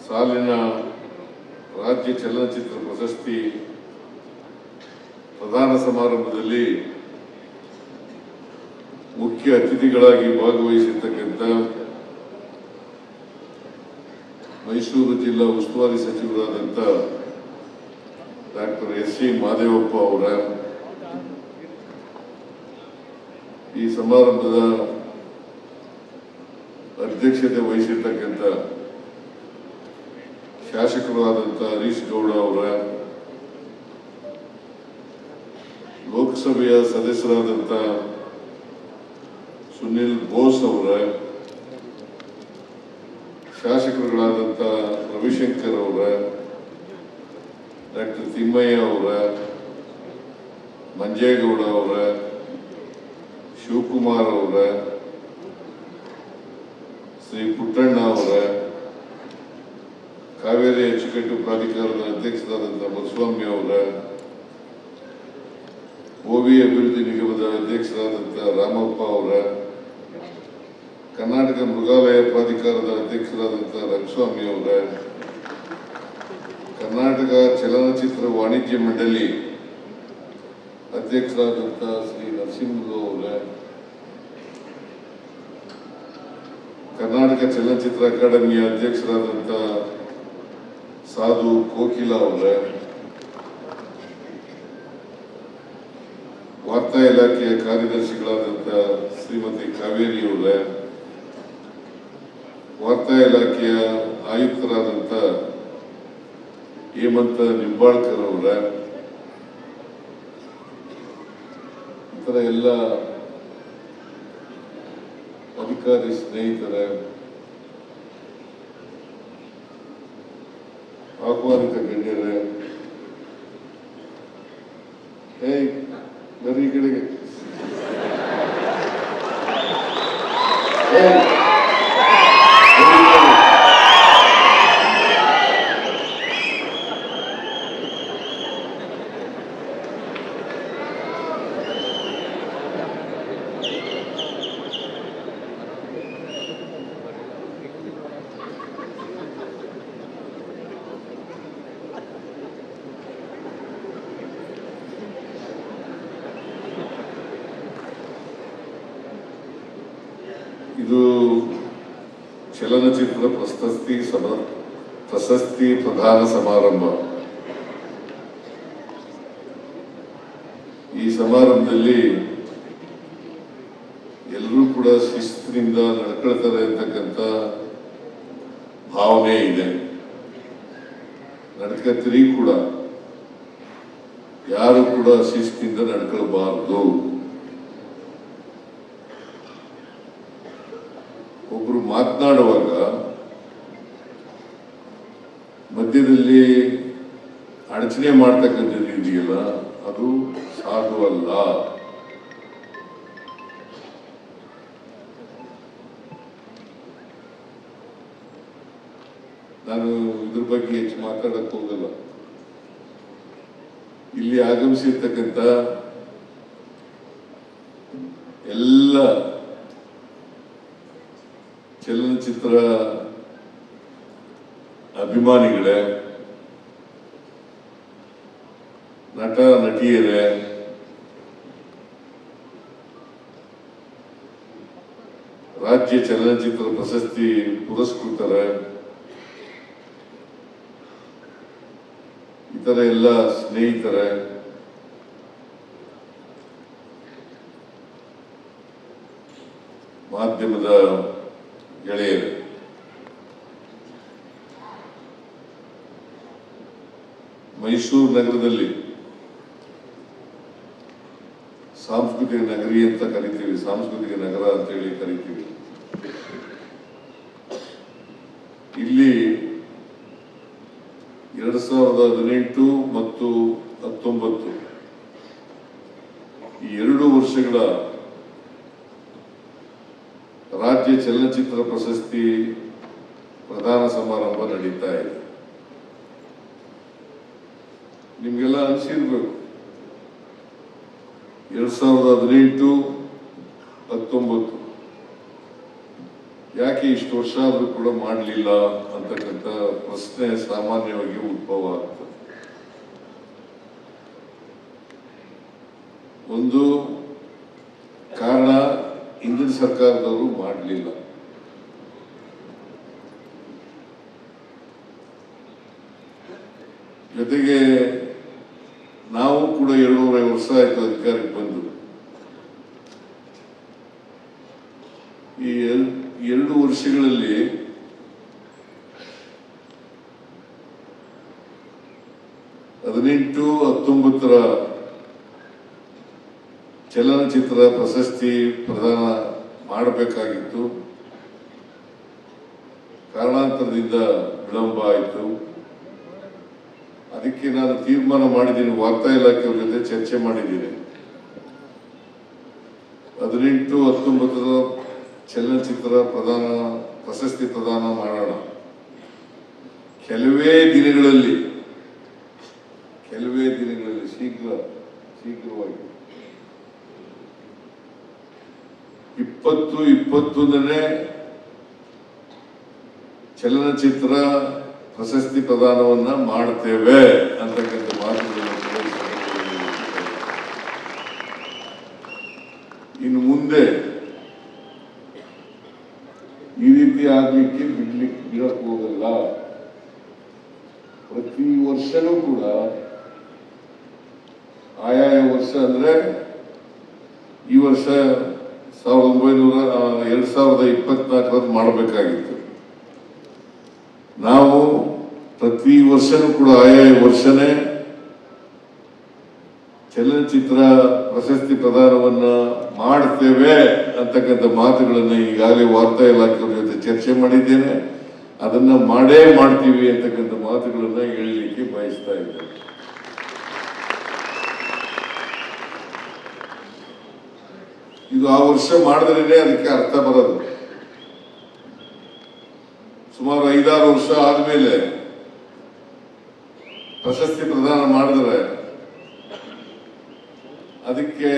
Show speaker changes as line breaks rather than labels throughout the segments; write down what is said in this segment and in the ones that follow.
ಸಾಲಿನ ರಾಜ್ಯ ಚಲನಚಿತ್ರ ಪ್ರಶಸ್ತಿ ಪ್ರದಾನ ಸಮಾರಂಭದಲ್ಲಿ ಮುಖ್ಯ ಅತಿಥಿಗಳಾಗಿ ಭಾಗವಹಿಸಿರ್ತಕ್ಕಂಥ ಮೈಸೂರು ಜಿಲ್ಲಾ ಉಸ್ತುವಾರಿ ಸಚಿವರಾದಂಥ ಡಾಕ್ಟರ್ ಎಸ್.ಸಿ. ಮಾದೇವಪ್ಪ ಅವರ ಈ ಸಮಾರಂಭದ ಅಧ್ಯಕ್ಷತೆ ವಹಿಸಿರ್ತಕ್ಕಂಥ ಶಾಸಕರಾದಂಥ ಹರೀಶ್ ಗೌಡ ಅವರ, ಲೋಕಸಭೆಯ ಸದಸ್ಯರಾದಂಥ ಸುನಿಲ್ ಬೋಸ್ ಅವರ, ಶಾಸಕರುಗಳಾದಂಥ ರವಿಶಂಕರ್ ಅವರ, ಡಾಕ್ಟರ್ ತಿಮ್ಮಯ್ಯ ಅವರ, ಮಂಜೇಗೌಡ ಅವರ, ಶಿವಕುಮಾರ್ ಅವರ, ಶ್ರೀ ಪುಟ್ಟಣ್ಣ ಅವರ, ಕಾವೇರಿ ಅಚ್ಚುಕಟ್ಟು ಪ್ರಾಧಿಕಾರದ ಅಧ್ಯಕ್ಷರಾದಂಥ ಬಸವಸ್ವಾಮಿ ಅವರ, ಓವಿ ಅಭಿವೃದ್ಧಿ ನಿಗಮದ ಅಧ್ಯಕ್ಷರಾದಂಥ ರಾಮಪ್ಪ ಅವರ, ಕರ್ನಾಟಕ ಮೃಗಾಲಯ ಪ್ರಾಧಿಕಾರದ ಅಧ್ಯಕ್ಷರಾದಂಥ ರಂಗಸ್ವಾಮಿ ಅವರ, ಕರ್ನಾಟಕ ಚಲನಚಿತ್ರ ವಾಣಿಜ್ಯ ಮಂಡಳಿ ಅಧ್ಯಕ್ಷರಾದಂಥ ಶ್ರೀ ನರಸಿಂಹ ಅವರ, ಕರ್ನಾಟಕ ಚಲನಚಿತ್ರ ಅಕಾಡೆಮಿಯ ಅಧ್ಯಕ್ಷರಾದಂಥ ಸಾಧು ಕೋಕಿಲ ಅವರ, ವಾರ್ತಾ ಇಲಾಖೆಯ ಕಾರ್ಯದರ್ಶಿಗಳಾದಂಥ ಶ್ರೀಮತಿ ಕಾವೇರಿ ಅವರ, ವಾರ್ತಾ ಇಲಾಖೆಯ ಆಯುಕ್ತರಾದಂಥ ಹೇಮಂತ ನಿಂಬಾಳ್ಕರ್ ಅವರ, ಇತರ ಎಲ್ಲ ಅಧಿಕಾರಿ ಸ್ನೇಹಿತರ, ಆಹ್ವಾನಿತ ಗಣ್ಯರೇ, ಬರೀ ಈ ಕಡೆಗೆ ಇದು ಚಲನಚಿತ್ರ ಪ್ರಶಸ್ತಿ ಪ್ರದಾನ ಸಮಾರಂಭ. ಈ ಸಮಾರಂಭದಲ್ಲಿ ಎಲ್ಲರೂ ಕೂಡ ಶಿಸ್ತಿನಿಂದ ನಡ್ಕೊಳ್ತಾರೆ ಅಂತಕ್ಕಂಥ ಭಾವನೆ ಇದೆ. ನಡ್ಕತ್ತೀರಿ ಕೂಡ, ಯಾರು ಕೂಡ ಶಿಸ್ತಿನಿಂದ ನಡ್ಕೊಳ್ಬಾರ್ದು. ಒಬ್ರು ಮಾತನಾಡುವಾಗ ಮಧ್ಯದಲ್ಲಿ ಅಡಚಣೆ ಮಾಡ್ತಕ್ಕಂಥದ್ದು ಇದೆಯಲ್ಲ, ಅದು ಸಾಧುವಲ್ಲ. ನಾನು ಇದ್ರ ಬಗ್ಗೆ ಹೆಚ್ಚು ಮಾತಾಡಕ್ ಹೋಗಲ್ಲ. ಇಲ್ಲಿ ಆಗಮಿಸಿರ್ತಕ್ಕಂಥ ಎಲ್ಲ ಚಲನಚಿತ್ರ ಅಭಿಮಾನಿಗಳೇ, ನಟ ನಟಿಯರೇ, ರಾಜ್ಯ ಚಲನಚಿತ್ರ ಪ್ರಶಸ್ತಿ ಪುರಸ್ಕೃತರ, ಇತರ ಎಲ್ಲ ಸ್ನೇಹಿತರೆ, ಮಾಧ್ಯಮದ ಗೆಳೆಯರು, ಮೈಸೂರು ನಗರದಲ್ಲಿ ಸಾಂಸ್ಕೃತಿಕ ನಗರಿ ಅಂತ ಕರಿತೀವಿ, ಸಾಂಸ್ಕೃತಿಕ ನಗರ ಅಂತೇಳಿ ಕರಿತೀವಿ. ಇಲ್ಲಿ 2018 ಮತ್ತು 2019 ಈ 2 ವರ್ಷಗಳ ರಾಜ್ಯ ಚಲನಚಿತ್ರ ಪ್ರಶಸ್ತಿ ಪ್ರದಾನ ಸಮಾರಂಭ ನಡೀತಾ ಇದೆ. ನಿಮ್ಗೆಲ್ಲ ಅನಿಸಿರ್ಬೇಕು, 2018-19 ಯಾಕೆ ಇಷ್ಟು ವರ್ಷ ಆದರೂ ಕೂಡ ಮಾಡಲಿಲ್ಲ ಅಂತಕ್ಕಂಥ ಪ್ರಶ್ನೆ ಸಾಮಾನ್ಯವಾಗಿ ಉದ್ಭವ ಆಗ್ತದೆ. ಒಂದು ಕಾರಣ, ಹಿಂದಿನ ಸರ್ಕಾರದವರು ಮಾಡಲಿಲ್ಲ. ಜೊತೆಗೆ ನಾವು ಕೂಡ 2.5 ವರ್ಷ ಆಯ್ತು ಅಧಿಕಾರಕ್ಕೆ ಬಂದು. ಈ 2 ವರ್ಷಗಳಲ್ಲಿ ಹದಿನೆಂಟು 19 ಚಲನಚಿತ್ರ ಪ್ರಶಸ್ತಿ ಪ್ರದಾನ ಮಾಡಬೇಕಾಗಿತ್ತು. ಕಾರಣಾಂತರದಿಂದ ವಿಳಂಬ ಆಯಿತು. ಅದಕ್ಕೆ ನಾನು ತೀರ್ಮಾನ ಮಾಡಿದ್ದೀನಿ, ವಾರ್ತಾ ಇಲಾಖೆಯವ್ರ ಜೊತೆ ಚರ್ಚೆ ಮಾಡಿದ್ದೀನಿ. 18, 19 ಚಲನಚಿತ್ರ ಪ್ರಶಸ್ತಿ ಪ್ರದಾನ ಮಾಡೋಣ. ಕೆಲವೇ ದಿನಗಳಲ್ಲಿ ಶೀಘ್ರವಾಗಿ 20-21ನೇ ಚಲನಚಿತ್ರ ಪ್ರಶಸ್ತಿ ಪ್ರದಾನವನ್ನ ಮಾಡ್ತೇವೆ ಅಂತಕ್ಕಂಥ ಮಾತುಗಳನ್ನು ಇನ್ನು ಮುಂದೆ ಈ ರೀತಿ ಆಗ್ಲಿಕ್ಕೆ ಬಿಡಕ್ ಹೋಗಲ್ಲ. ಪ್ರತಿ ವರ್ಷನೂ ಕೂಡ ಆಯಾಯ ವರ್ಷ ಅಂದ್ರೆ ಈ ವರ್ಷ 2024 ಮಾಡಬೇಕಾಗಿತ್ತು. ನಾವು ಪ್ರತಿ ವರ್ಷನೂ ಕೂಡ ಆಯಾಯ ವರ್ಷನೇ ಚಲನಚಿತ್ರ ಪ್ರಶಸ್ತಿ ಪ್ರದಾನವನ್ನ ಮಾಡ್ತೇವೆ ಅಂತಕ್ಕಂಥ ಮಾತುಗಳನ್ನು ಈಗಾಗಲೇ ವಾರ್ತಾ ಇಲಾಖೆಯವ್ರ ಜೊತೆ ಚರ್ಚೆ ಮಾಡಿದ್ದೇನೆ. ಅದನ್ನ ಮಾಡೇ ಮಾಡ್ತೀವಿ ಅಂತಕ್ಕಂಥ ಮಾತುಗಳನ್ನ ಹೇಳಲಿಕ್ಕೆ ಬಯಸ್ತಾ ಇದ್ದೇನೆ. ಇದು ಆ ವರ್ಷ ಮಾಡಿದ್ರೇನೆ ಅದಕ್ಕೆ ಅರ್ಥ ಬರೋದು. ಸುಮಾರು 5-6 ವರ್ಷ ಆದ್ಮೇಲೆ ಪ್ರಶಸ್ತಿ ಪ್ರದಾನ ಮಾಡಿದ್ರೆ ಅದಕ್ಕೆ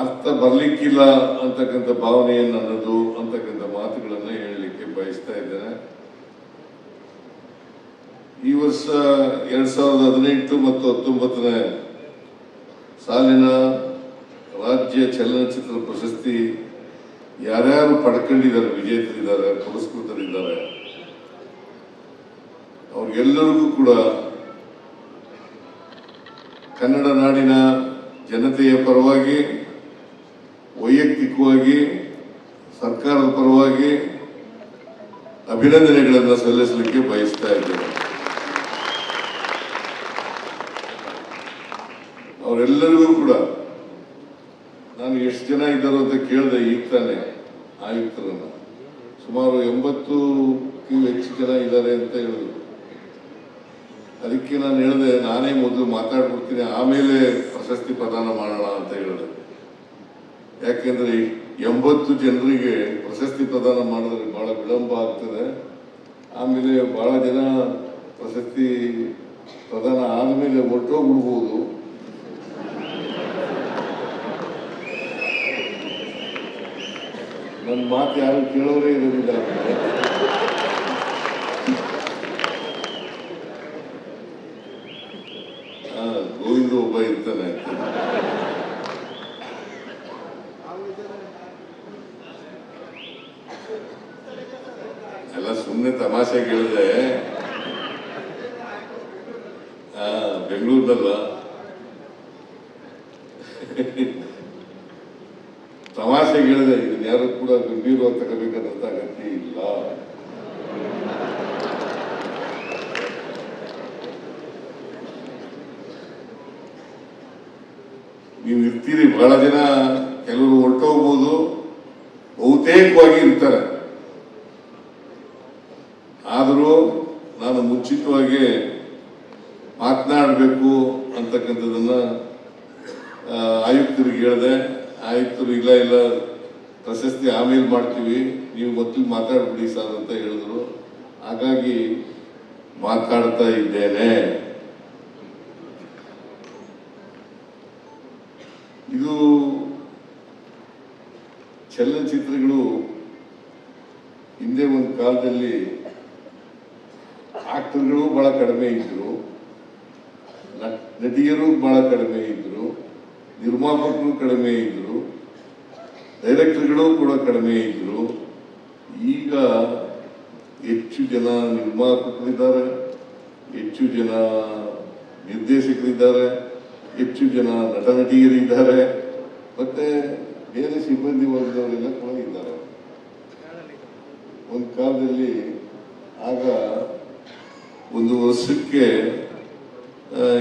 ಅರ್ಥ ಬರ್ಲಿಕ್ಕಿಲ್ಲ ಅಂತಕ್ಕಂಥ ಭಾವನೆಯನ್ನು ನನ್ನದು ಅಂತಕ್ಕಂಥ ಮಾತುಗಳನ್ನ ಹೇಳಲಿಕ್ಕೆ ಬಯಸ್ತಾ ಇದ್ದೇನೆ. ಈ ವರ್ಷ 2018 ಮತ್ತು 19ನೇ ಸಾಲಿನ ರಾಜ್ಯ ಚಲನಚಿತ್ರ ಪ್ರಶಸ್ತಿ ಯಾರ್ಯಾರು ಪಡ್ಕೊಂಡಿದ್ದಾರೆ, ವಿಜೇತರಿದ್ದಾರೆ, ಪುರಸ್ಕೃತರಿದ್ದಾರೆ, ಅವ್ರಿಗೆಲ್ಲರಿಗೂ ಕೂಡ ಕನ್ನಡ ನಾಡಿನ ಜನತೆಯ ಪರವಾಗಿ, ವೈಯಕ್ತಿಕವಾಗಿ, ಸರ್ಕಾರದ ಪರವಾಗಿ ಅಭಿನಂದನೆಗಳನ್ನು ಸಲ್ಲಿಸಲಿಕ್ಕೆ ಬಯಸ್ತಾ ಇದ್ದೇನೆ. ಅವರೆಲ್ಲರಿಗೂ ಕೂಡ ನಾನು ಎಷ್ಟು ಜನ ಇದ್ದಾರೋ ಅಂತ ಕೇಳಿದೆ ಈಗ ತಾನೆ ಆಯುಕ್ತರನ್ನ. ಸುಮಾರು 80ಕ್ಕೂ ಹೆಚ್ಚು ಜನ ಇದ್ದಾರೆ ಅಂತ ಹೇಳಿದ್ರು. ಅದಕ್ಕೆ ನಾನು ಹೇಳಿದೆ, ನಾನೇ ಮೊದಲು ಮಾತಾಡ್ಬಿಡ್ತೀನಿ, ಆಮೇಲೆ ಪ್ರಶಸ್ತಿ ಪ್ರದಾನ ಮಾಡೋಣ ಅಂತ ಹೇಳಿದೆ. ಯಾಕೆಂದ್ರೆ 80 ಜನರಿಗೆ ಪ್ರಶಸ್ತಿ ಪ್ರದಾನ ಮಾಡಿದ್ರೆ ಬಹಳ ವಿಳಂಬ ಆಗ್ತದೆ. ಆಮೇಲೆ ಬಹಳ ಜನ ಪ್ರಶಸ್ತಿ ಪ್ರದಾನ ಆದ್ಮೇಲೆ ಹೊರಟೋಗ್ಬಿಡ್ಬೋದು. ನನ್ನ ಮಾತು ಯಾರು ಕೇಳೋರೇ ಇರೋದಿಲ್ಲ. ಗೋವಿಂದ ಒಬ್ಬ ಇರ್ತಾನೆ. ಎಲ್ಲ ಸುಮ್ಮನೆ ತಮಾಷೆಗೆ ಹೇಳಿದೆ. ಬೆಂಗಳೂರಿನಲ್ಲ, ತಮಾಷೆಗೆ ಹೇಳಿದೆ. ಇದನ್ನ ಯಾರು ಕೂಡ ಗಂಭೀರವಾಗಿ ತಗೋಬೇಕಾದಂತ ಅಗತ್ಯ ಇಲ್ಲ. ನೀವು ಇರ್ತೀರಿ, ಬಹಳ ಜನ, ಕೆಲವರು ಹೊರಟೋಗ್ಬೋದು, ಬಹುತೇಕವಾಗಿ ಇರ್ತಾರೆ. ಆದರೂ ನಾನು ಮುಂಚಿತವಾಗಿ ಮಾತನಾಡಬೇಕು ಅಂತಕ್ಕಂಥದ್ದನ್ನ ಆಯುಕ್ತರಿಗೆ ಹೇಳಿದೆ. ಆಯುಕ್ತರು ಇಲ್ಲ ಪ್ರಶಸ್ತಿ ಆಮೇಲೆ ಮಾಡ್ತೀವಿ, ನೀವು ಮೊದಲು ಮಾತಾಡ್ಬಿಡಿ ಸರ್ ಅಂತ ಹೇಳಿದ್ರು. ಹಾಗಾಗಿ ಮಾತಾಡ್ತಾ ಇದ್ದೇನೆ. ಇದು ಚಲನಚಿತ್ರಗಳು ಹಿಂದೆ ಒಂದು ಕಾಲದಲ್ಲಿ ಆಕ್ಟರ್ಗಳು ಬಹಳ ಕಡಿಮೆ ಇದ್ರು, ನಟಿಯರು ಬಹಳ ಕಡಿಮೆ ಇದ್ರು, ನಿರ್ಮಾಪಕರು ಕಡಿಮೆ ಇದ್ರು, ಡೈರೆಕ್ಟರ್ಗಳು ಕೂಡ ಕಡಿಮೆ ಇದ್ರು. ಈಗ ಹೆಚ್ಚು ಜನ ನಿರ್ಮಾಪಕರಿದ್ದಾರೆ, ಹೆಚ್ಚು ಜನ ನಿರ್ದೇಶಕರಿದ್ದಾರೆ, ಹೆಚ್ಚು ಜನ ನಟ ನಟಿಯರಿದ್ದಾರೆ, ಮತ್ತೆ ಬೇರೆ ಸಿಬ್ಬಂದಿ ವರ್ಗದವರೆಲ್ಲ ಕೂಡ ಇದ್ದಾರೆ. ಒಂದು ಕಾಲದಲ್ಲಿ ಆಗ ಒಂದು ವರ್ಷಕ್ಕೆ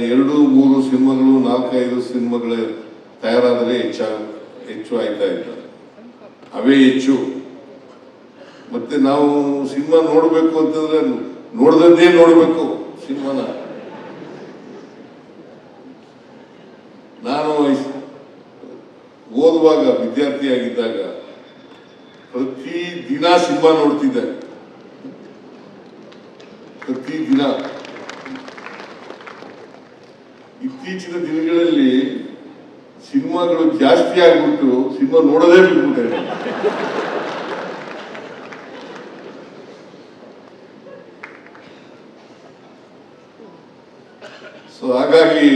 2-3 ಸಿನಿಮಾಗಳು 4-5 ಸಿನಿಮಾಗಳು ತಯಾರಾದರೆ ಹೆಚ್ಚು ಆಯ್ತಾ ಇತ್ತು, ಅವೇ ಹೆಚ್ಚು. ಮತ್ತೆ ನಾವು ಸಿನಿಮಾ ನೋಡಬೇಕು ಅಂತಂದ್ರೆ ನೋಡ್ದನ್ನೇ ನೋಡಬೇಕು ಸಿನಿಮಾನ. ನಾನು ಓದುವಾಗ ವಿದ್ಯಾರ್ಥಿಯಾಗಿದ್ದಾಗ ಪ್ರತಿ ದಿನ ಸಿನಿಮಾ ನೋಡ್ತಿದ್ದೆ, ಪ್ರತಿ ದಿನ. ಇತ್ತೀಚಿನ ದಿನಗಳಲ್ಲಿ ಸಿನಿಮಾಗಳು ಜಾಸ್ತಿ ಆಗ್ಬಿಟ್ಟು ಸಿನಿಮಾ ನೋಡೋದೇ ಬಿಟ್ಬಿಟ್ಟೆ. ಸೊ ಹಾಗಾಗಿ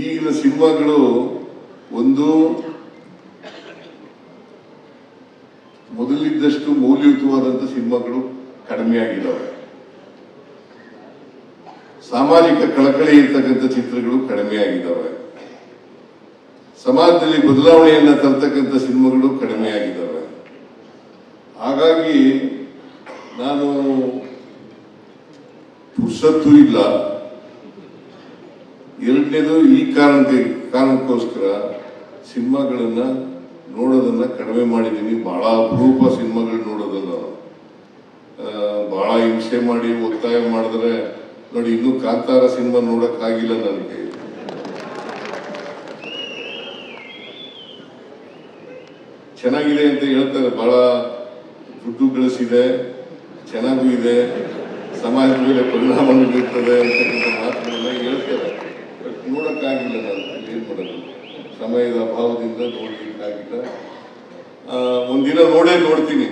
ಈಗಿನ ಸಿನಿಮಾಗಳು ಒಂದು ಮೊದಲಿದ್ದಷ್ಟು ಮೌಲ್ಯಯುತವಾದಂಥ ಸಿನಿಮಾಗಳು ಕಡಿಮೆ ಆಗಿದ್ದಾವೆ. ಸಾಮಾಜಿಕ ಕಳಕಳಿ ಇರ್ತಕ್ಕಂಥ ಚಿತ್ರಗಳು ಕಡಿಮೆ ಆಗಿದ್ದಾವೆ. ಸಮಾಜದಲ್ಲಿ ಬದಲಾವಣೆಯನ್ನ ತರ್ತಕ್ಕಂಥ ಸಿನಿಮಾಗಳು ಕಡಿಮೆ ಆಗಿದ್ದಾವೆ. ಹಾಗಾಗಿ ನಾನು ಪುರ್ಸತ್ತು ಇಲ್ಲ. ಎರಡನೇದು ಈ ಕಾರಣಕ್ಕೋಸ್ಕರ ಸಿನಿಮಾಗಳನ್ನ ನೋಡೋದನ್ನ ಕಡಿಮೆ ಮಾಡಿದ್ದೀನಿ. ಬಹಳ ಅಪರೂಪ ಸಿನಿಮಾಗಳು ನೋಡೋದನ್ನ. ಬಹಳ ಹಿಂಸೆ ಮಾಡಿ ಒತ್ತಾಯ ಮಾಡಿದ್ರೆ ನೋಡಿ, ಇನ್ನೂ ಕಾಂತಾರ ಸಿನಿಮಾ ನೋಡಕ್ಕಾಗಿಲ್ಲ ನನಗೆ. ಚೆನ್ನಾಗಿದೆ ಅಂತ ಹೇಳ್ತಾರೆ, ಬಹಳ ದುಡ್ಡು ಗಳಿಸಿದೆ, ಚೆನ್ನಾಗೂ ಇದೆ, ಸಮಾಜದ ಮೇಲೆ ಪರಿಣಾಮ ಬೀರ್ತದೆ ಅಂತಕ್ಕಂಥ ಮಾತುಗಳನ್ನ ಹೇಳ್ತಾರೆ. ನೋಡಕ್ಕಾಗಿಲ್ಲ ನಾನು, ಏನ್ ಮಾಡೋದು, ಸಮಯದ ಅಭಾವದಿಂದ ನೋಡ್ಲಿಕ್ಕಾಗಿಲ್ಲ. ಒಂದಿನ ನೋಡ್ತೀನಿ.